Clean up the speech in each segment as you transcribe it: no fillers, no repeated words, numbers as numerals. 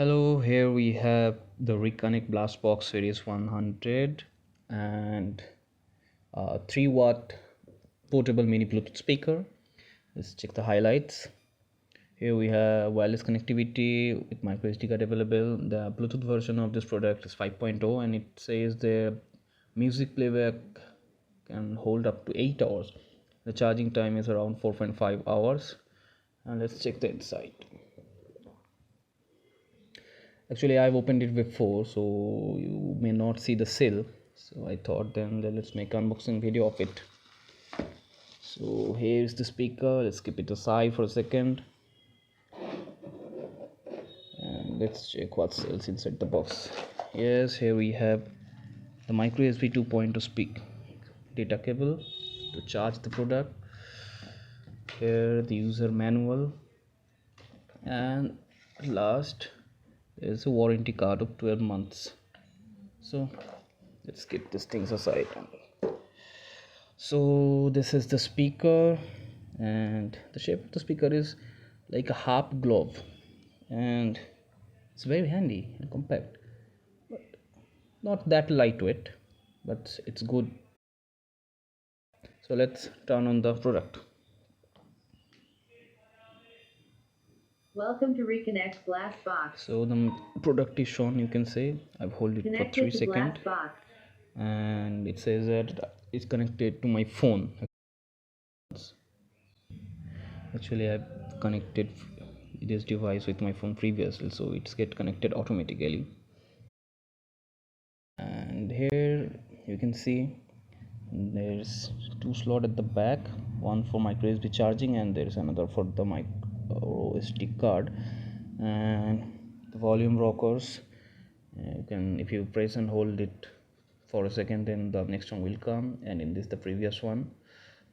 Hello, here we have the Reconnect Box Series 100 and 3-watt portable mini Bluetooth speaker. Let's check the highlights. Here we have wireless connectivity with micro SD card available. The Bluetooth version of this product is 5.0 and it says the music playback can hold up to 8 hours. The charging time is around 4.5 hours. And let's check the inside. Actually, I've opened it before, so you may not see the seal. So I thought then let's make an unboxing video of it. So here's the speaker. Let's keep it aside for a second. And let's check what else inside the box. Yes, here we have the micro USB 2.0 speak data cable to charge the product. Here the user manual, and last there's a warranty card of 12 months. So let's keep these things aside. So this is the speaker, and the shape of the speaker is like a half glove, and it's very handy and compact, but not that lightweight, but it's good. So let's turn on the product. Welcome to Reconnect Glass Box. So the product is shown. You can say I've hold it for 3 seconds, and it says that it's connected to my phone. Actually, I've connected this device with my phone previously, so it's get connected automatically. And here you can see there's 2 slots at the back, one for micro USB charging and there's another for the micro SD card. And the volume rockers, you can, if you press and hold it for a second, then the next one will come, and in this the previous one,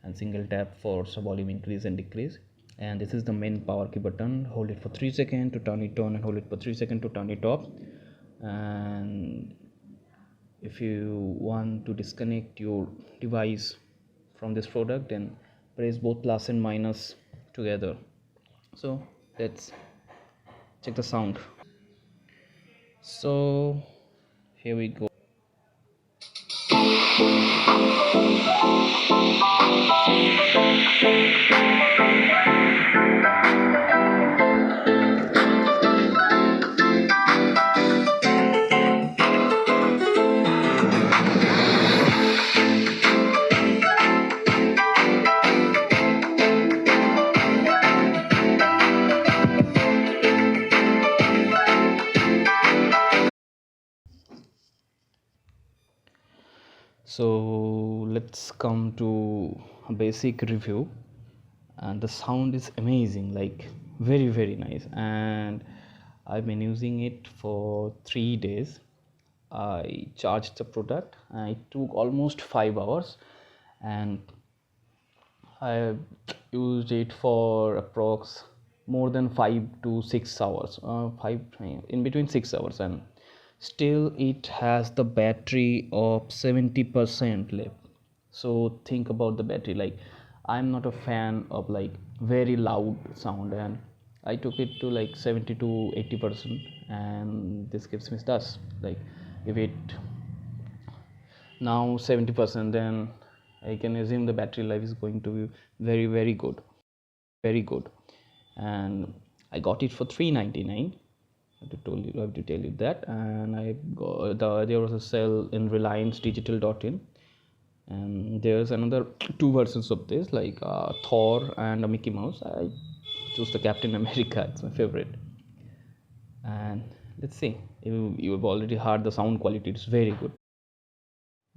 and single tap for volume increase and decrease. And this is the main power key button. Hold it for 3 seconds to turn it on and hold it for 3 seconds to turn it off. And if you want to disconnect your device from this product, then press both plus and minus together. So let's check the sound. So here we go. So let's come to a basic review, and the sound is amazing, like very nice. And I've been using it for 3 days. I charged the product and it took almost 5 hours, and I used it for approx more than 5 to 6 hours, 5 in between 6 hours, and still it has the battery of 70% left. So think about the battery. Like, I'm not a fan of like very loud sound, and I took it to like 70 to 80%, and this gives me thus, like, if it now 70%, then I can assume the battery life is going to be very good. And I got it for $3.99. I have to tell you that. And I got there was a sale in Reliance Digital.in, and there's another 2 versions of this, like Thor and a Mickey Mouse. I choose the Captain America. It's my favorite. And let's see, you've already heard the sound quality. It's very good.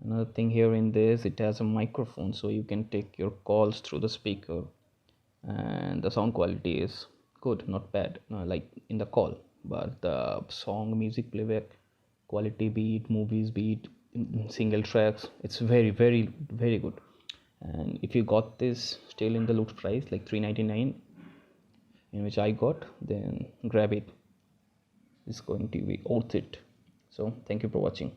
Another thing here in this, it has a microphone, so you can take your calls through the speaker, and the sound quality is good, not bad, like in the call. But the song music playback quality, be it movies, be it in single tracks, it's very good. And if you got this still in the loot price, like $3.99, in which I got, then grab it. It's going to be worth it. So thank you for watching.